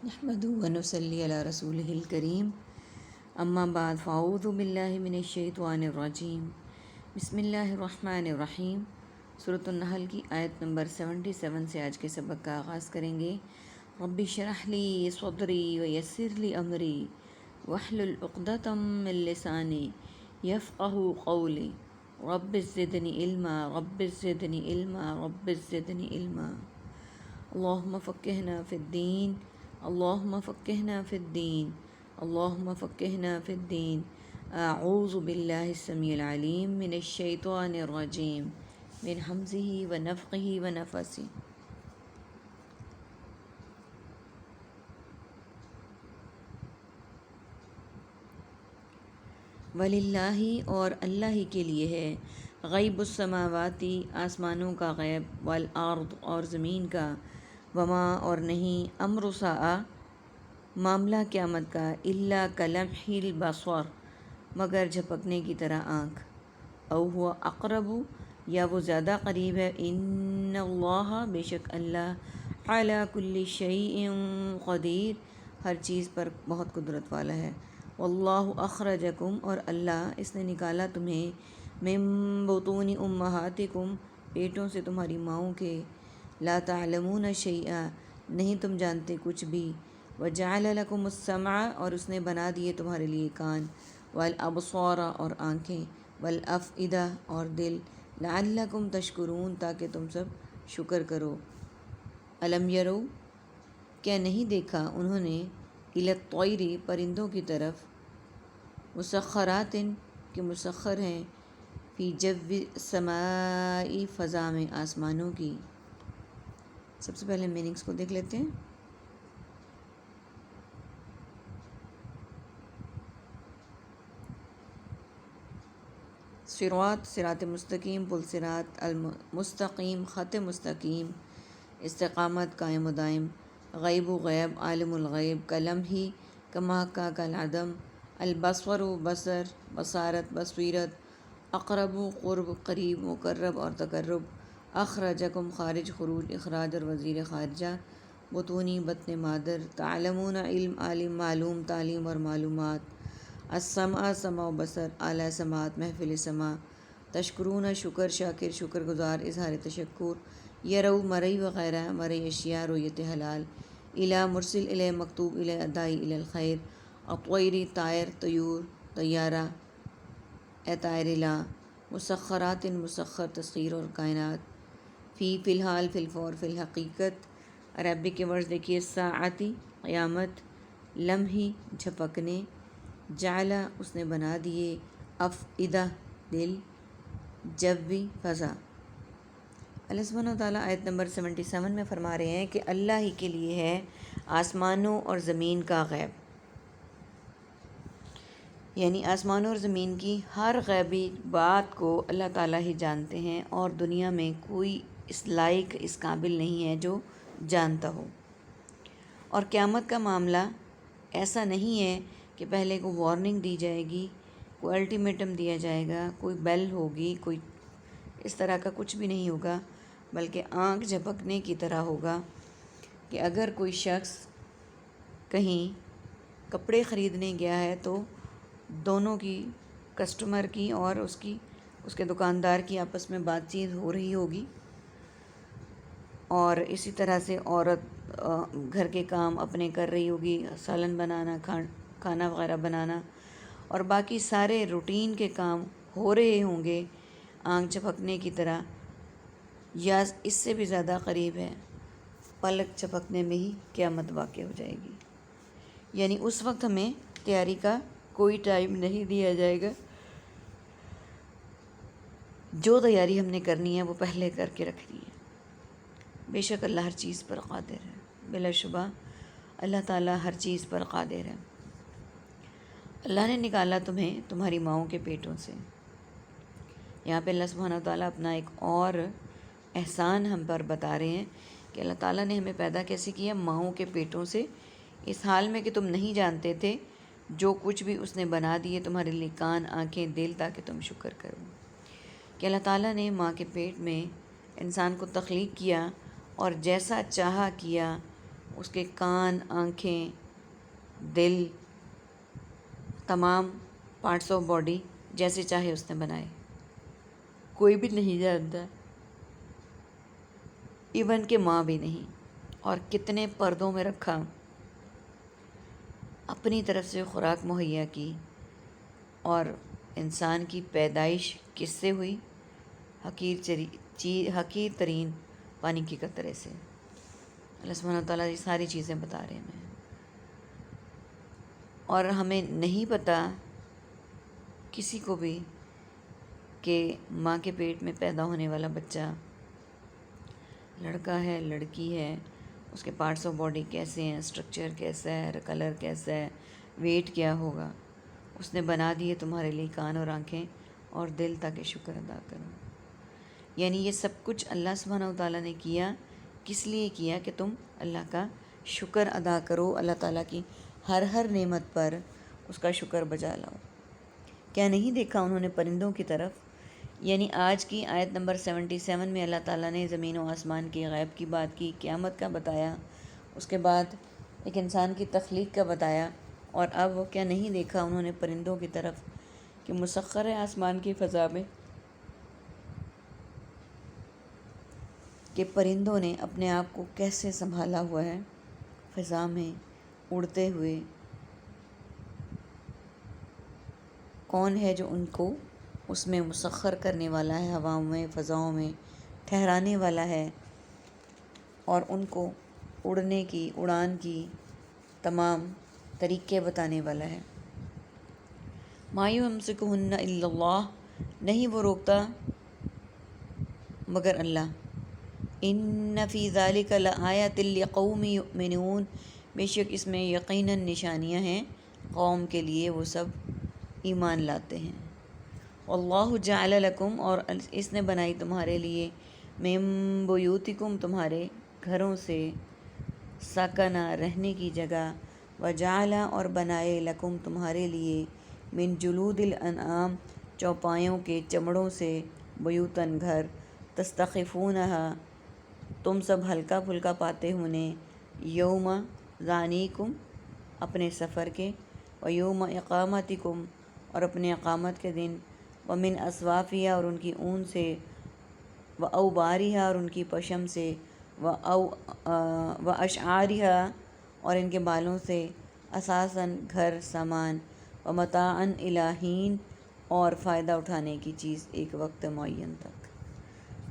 نحمدہ و نصلی علی رسولہ الکریم اما بعد فاعوذ باللہ من الشیطان الرجیم بسم اللہ الرحمن الرحیم۔ سورۃ النحل کی آیت نمبر 77 سے آج کے سبق کا آغاز کریں گے۔ رب اشرح لی صدری ویسر لی امری واحلل عقدۃ من لسانی یفقہوا قولی رب زدنی علما رب زدنی علما رب زدنی علما۔ اللہم فقہنا فی الدین اللہم فقہنا فی الدین اللہم فقہنا فی الدین۔ اعوذ باللہ السمیع العلیم من الشیطان الرجیم من ہمزہ ونفخہ ونفثہ۔ وللہ اور اللہ ہی کے لیے ہے، غیب السماواتی آسمانوں کا غیب، والارض اور زمین کا، وما اور نہیں، امر الساعہ معاملہ قیامت کا، الا کلمح البصر مگر جھپکنے کی طرح آنکھ، او ہوا اقرب یا وہ زیادہ قریب ہے، ان اللہ بے شک اللہ، علی کل شیء قدیر ہر چیز پر بہت قدرت والا ہے، واللہ اخرجکم اور اللہ اس نے نکالا تمہیں، من بطون امہاتکم پیٹوں سے تمہاری ماؤں کے، لا تعلمون شیئا نہیں تم جانتے کچھ بھی، وجعل لکم السمع اور اس نے بنا دیے تمہارے لیے کان، والابصار اور آنکھیں، والافئدہ اور دل، لعلکم تشکرون تاکہ تم سب شکر کرو۔ الم یرو کیا نہیں دیکھا انہوں نے، الی الطیر پرندوں کی طرف، مسخرات کہ مسخر ہیں، فی جو السماء فضا میں آسمانوں کی۔ سب سے پہلے میننگس کو دیکھ لیتے ہیں۔ صراط صراط مستقیم، پل صراط، المستقیم خط مستقیم، استقامت قائم و دائم، غیب و غیب، عالم الغیب، کلم ہی کما کا کالعدم، البصر بصر بصارت بصیرت، اقرب قرب قریب مقرب اور تقرب، اخرجکم خارج خروج اخراج اور وزیر خارجہ، بطونی بطن مادر، تعلمون علم عالم معلوم تعلیم اور معلومات، السمع سمع و بصر اعلیٰ سماعت محفل سماع، تشکرون شکر شاکر شکر گزار اظہار تشکر، یرو مرئی وغیرہ مرئی اشیاء رویت حلال، الی مرسل الی مکتوب الی ادائی الی الخیر، اطویری طائر طیور طیارہ اے طائر لا، مسخرات مسخر تسخیر اور کائنات، فی فی الحال فی الفور فی الحقیقت، عربک کے ورڈز دیکھیے، ساعتی قیامت، لمحی جھپکنے، جعلا اس نے بنا دیے، افئدہ دل، جوی فضا۔ اللہ سبحانہ و تعالیٰ آیت نمبر 77 میں فرما رہے ہیں کہ اللہ ہی کے لیے ہے آسمانوں اور زمین کا غیب، یعنی آسمانوں اور زمین کی ہر غیبی بات کو اللہ تعالیٰ ہی جانتے ہیں، اور دنیا میں کوئی اس لائق اس قابل نہیں ہے جو جانتا ہو۔ اور قیامت کا معاملہ ایسا نہیں ہے کہ پہلے کو وارننگ دی جائے گی، کوئی الٹیمیٹم دیا جائے گا، کوئی بیل ہوگی، کوئی اس طرح کا کچھ بھی نہیں ہوگا، بلکہ آنکھ جھپکنے کی طرح ہوگا کہ اگر کوئی شخص کہیں کپڑے خریدنے گیا ہے تو دونوں کی، کسٹمر کی اور اس کے دکاندار کی آپس میں بات چیت ہو رہی ہوگی، اور اسی طرح سے عورت گھر کے کام اپنے کر رہی ہوگی، سالن بنانا، کھانا وغیرہ بنانا، اور باقی سارے روٹین کے کام ہو رہے ہوں گے، آنکھ جھپکنے کی طرح، یا اس سے بھی زیادہ قریب ہے، پلک جھپکنے میں ہی قیامت واقع ہو جائے گی۔ یعنی اس وقت ہمیں تیاری کا کوئی ٹائم نہیں دیا جائے گا، جو تیاری ہم نے کرنی ہے وہ پہلے کر کے رکھنی ہے۔ بے شک اللہ ہر چیز پر قادر ہے، بلا شبہ اللہ تعالیٰ ہر چیز پر قادر ہے۔ اللہ نے نکالا تمہیں تمہاری ماؤں کے پیٹوں سے۔ یہاں پہ اللہ سبحانہ وتعالیٰ اپنا ایک اور احسان ہم پر بتا رہے ہیں کہ اللہ تعالیٰ نے ہمیں پیدا کیسے کیا، ماؤں کے پیٹوں سے، اس حال میں کہ تم نہیں جانتے تھے، جو کچھ بھی اس نے بنا دیے تمہارے لیے، کان آنکھیں دل، تاکہ تم شکر کرو کہ اللہ تعالیٰ نے ماں کے پیٹ میں انسان کو تخلیق کیا اور جیسا چاہا کیا، اس کے کان، آنکھیں، دل، تمام پارٹس آف باڈی جیسے چاہے اس نے بنائے، کوئی بھی نہیں جانتا، ایون کہ ماں بھی نہیں، اور کتنے پردوں میں رکھا، اپنی طرف سے خوراک مہیا کی، اور انسان کی پیدائش کس سے ہوئی؟ حقیر ترین پانی کی قطرے سے۔ اللہ سبحانہ وتعالیٰ یہ ساری چیزیں بتا رہے ہیں، اور ہمیں نہیں پتہ کسی کو بھی کہ ماں کے پیٹ میں پیدا ہونے والا بچہ لڑکا ہے، لڑکی ہے، اس کے پارٹس آف باڈی کیسے ہیں، اسٹرکچر کیسا ہے، کلر کیسا ہے، ویٹ کیا ہوگا۔ اس نے بنا دیے تمہارے لیے کان اور آنکھیں اور دل تاکہ شکر ادا کرو۔ یعنی یہ سب کچھ اللہ سبحانہ وتعالیٰ نے کیا، کس لیے کیا؟ کہ تم اللہ کا شکر ادا کرو، اللہ تعالیٰ کی ہر نعمت پر اس کا شکر بجا لاؤ۔ کیا نہیں دیکھا انہوں نے پرندوں کی طرف؟ یعنی آج کی آیت نمبر 77 میں اللہ تعالیٰ نے زمین و آسمان کی غیب کی بات کی، قیامت کا بتایا، اس کے بعد ایک انسان کی تخلیق کا بتایا، اور اب وہ کیا نہیں دیکھا انہوں نے پرندوں کی طرف کہ مسخر ہے آسمان کی فضا میں، کہ پرندوں نے اپنے آپ کو کیسے سنبھالا ہوا ہے فضا میں اڑتے ہوئے۔ کون ہے جو ان کو اس میں مسخر کرنے والا ہے، ہواؤں میں، فضاؤں میں ٹھہرانے والا ہے، اور ان کو اڑنے کی، اڑان کی تمام طریقے بتانے والا ہے۔ ما یمسکہن الا اللہ، نہیں وہ روکتا مگر اللہ۔ ان فی ذلک لآیۃ لقوم یؤمنون، بے شک اس میں یقیناً نشانیاں ہیں قوم کے لیے، وہ سب ایمان لاتے ہیں۔ واللہ جعل لکم، اور اس نے بنائی تمہارے لیے، من بیوتکم، تمہارے گھروں سے، سکنہ، رہنے کی جگہ، وجعل، اور بنائے، لکم، تمہارے لیے، من جلود الانعام، چوپایوں کے چمڑوں سے، بیوتن، گھر، تستخفونہا، تم سب ہلکا پھلکا پاتے انہیں، یوم ظعنیکم، اپنے سفر کے، ویوم اقامتکم، اور اپنے اقامت کے دن، ومن اصوافیہ، اور ان کی اون سے، واوباریہ، اور ان کی پشم سے، واشعاریہ، اور ان کے بالوں سے، اساساً، گھر، سامان، ومتاعاً الی حین، اور فائدہ اٹھانے کی چیز ایک وقت معین تک۔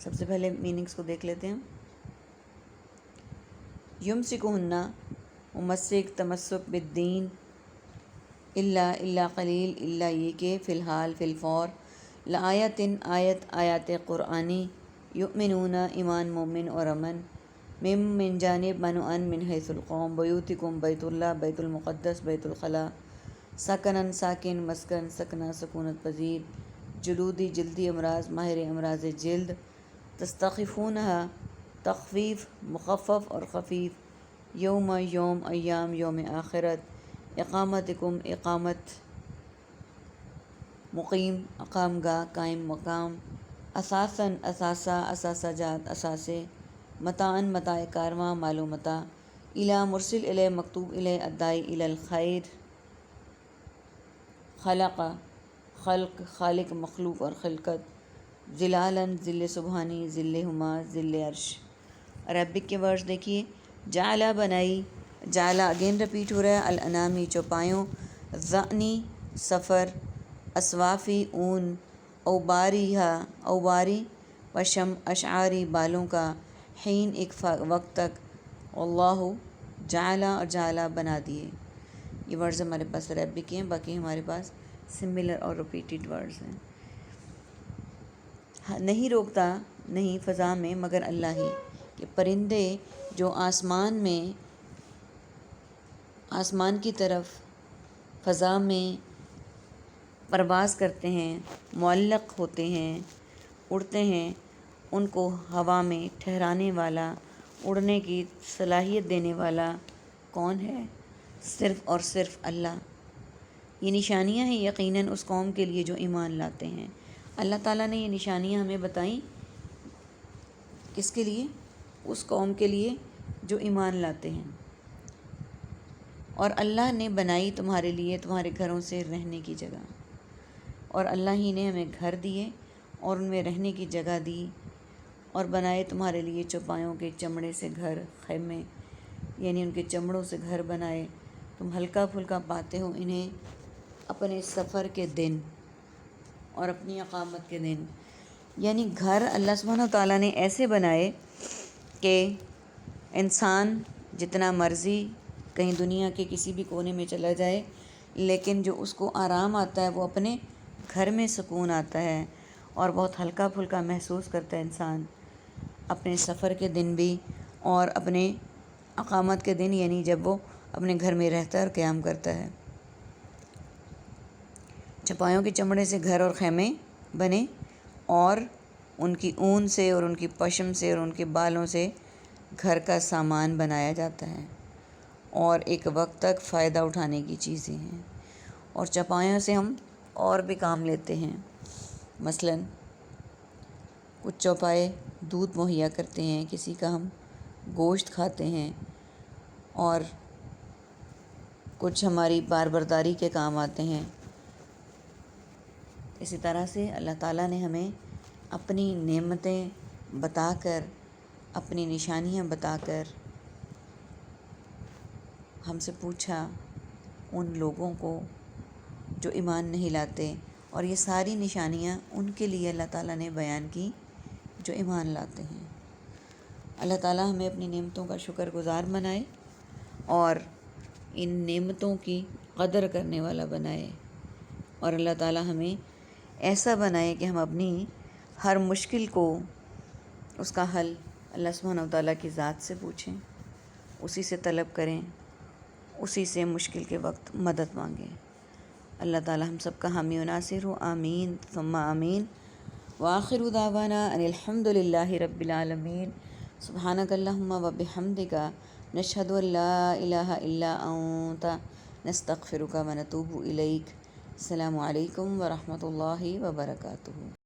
سب سے پہلے میننگز کو دیکھ لیتے ہیں۔ یمسکہن، ممسک، تمسک بالدین، الا قلیل، الا یہ کہ، فی الحال، فی الفور، لآیۃ، آیات قرآنی، یؤمنون، ایمان، مومن اور امن، من جانب، منوعاً، من حیث القوم، بیوتکم، بیت اللہ، بیت المقدس، بیت الخلا، سکناً، ساکن، مسکن، سکنہ، سکونت پذیر، جلودی، جلدی امراض، ماہر امراض جلد، تستخفونہا، تخفیف، مخفف اور خفیف، یوم، یوم، ایام، یوم آخرت، اقامتکم، اقامت، مقیم، اقام گاہ، قائم مقام، اساساً، اثاثہ، اثاثہ جات، اثاثے، متاعاً، متاع کارواں، مال و متاع، الی، مرسل الی، مکتوب الی، الداعی الی الخیر، خلق، خلق، خالق، مخلوق اور خلقت، ظلالاً، ظل سبحانی، ظل ہما، ظل عرش۔ عربک کے ورڈز دیکھیے، جعل، بنائی، جعل اگین رپیٹ ہو رہا ہے، الانامی، چوپایوں، ظعنی، سفر، اصوافی، اون، اوباریہ، اوباری، پشم، اشعاری، بالوں کا، حین، ایک وقت تک، واللہ جعل، اور جعل، بنا دیے۔ یہ ورڈز ہمارے پاس عربک کے ہیں، باقی ہمارے پاس سملر اور ریپیٹڈ ورڈز ہیں۔ نہیں روکتا، نہیں فضا میں مگر اللہ ہی، کہ پرندے جو آسمان میں، آسمان کی طرف فضا میں پرواز کرتے ہیں، معلق ہوتے ہیں، اڑتے ہیں، ان کو ہوا میں ٹھہرانے والا، اڑنے کی صلاحیت دینے والا کون ہے؟ صرف اور صرف اللہ۔ یہ نشانیاں ہیں یقیناً اس قوم کے لیے جو ایمان لاتے ہیں۔ اللہ تعالیٰ نے یہ نشانیاں ہمیں بتائیں، کس کے لیے؟ اس قوم کے لیے جو ایمان لاتے ہیں۔ اور اللہ نے بنائی تمہارے لیے تمہارے گھروں سے رہنے کی جگہ، اور اللہ ہی نے ہمیں گھر دیے اور ان میں رہنے کی جگہ دی، اور بنائے تمہارے لیے چوپایوں کے چمڑے سے گھر، خیمے، یعنی ان کے چمڑوں سے گھر بنائے، تم ہلکا پھلکا پاتے ہو انہیں اپنے سفر کے دن اور اپنی اقامت کے دن۔ یعنی گھر اللہ سبحانہ تعالیٰ نے ایسے بنائے کہ انسان جتنا مرضی کہیں دنیا کے کسی بھی کونے میں چلا جائے، لیکن جو اس کو آرام آتا ہے وہ اپنے گھر میں سکون آتا ہے، اور بہت ہلکا پھلکا محسوس کرتا ہے انسان اپنے سفر کے دن بھی اور اپنے اقامت کے دن، یعنی جب وہ اپنے گھر میں رہتا ہے اور قیام کرتا ہے۔ چوپایوں کے چمڑے سے گھر اور خیمے بنے، اور ان کی اون سے اور ان کی پشم سے اور ان کے بالوں سے گھر کا سامان بنایا جاتا ہے، اور ایک وقت تک فائدہ اٹھانے کی چیزیں ہیں۔ اور چوپایوں سے ہم اور بھی کام لیتے ہیں، مثلاً کچھ چوپائے دودھ مہیا کرتے ہیں، کسی کا ہم گوشت کھاتے ہیں، اور کچھ ہماری بار برداری کے کام آتے ہیں۔ اسی طرح سے اللہ تعالیٰ نے ہمیں اپنی نعمتیں بتا کر، اپنی نشانیاں بتا کر ہم سے پوچھا، ان لوگوں کو جو ایمان نہیں لاتے، اور یہ ساری نشانیاں ان کے لیے اللہ تعالیٰ نے بیان کی جو ایمان لاتے ہیں۔ اللہ تعالیٰ ہمیں اپنی نعمتوں کا شکر گزار بنائے اور ان نعمتوں کی قدر کرنے والا بنائے، اور اللہ تعالیٰ ہمیں ایسا بنائے کہ ہم اپنی ہر مشکل کو، اس کا حل اللہ سبحانہ وتعالیٰ کی ذات سے پوچھیں، اسی سے طلب کریں، اسی سے مشکل کے وقت مدد مانگیں۔ اللہ تعالیٰ ہم سب کا حامی و ناصر ہو، آمین ثم آمین۔ وآخر دعوانا ان الحمد للہ رب العالمین۔ سبحانک اللہم و بحمدک، نشہد ان لا الہ الا انت، نستغفرک و نتوب الیک۔ السلام علیکم ورحمۃ اللہ وبرکاتہ۔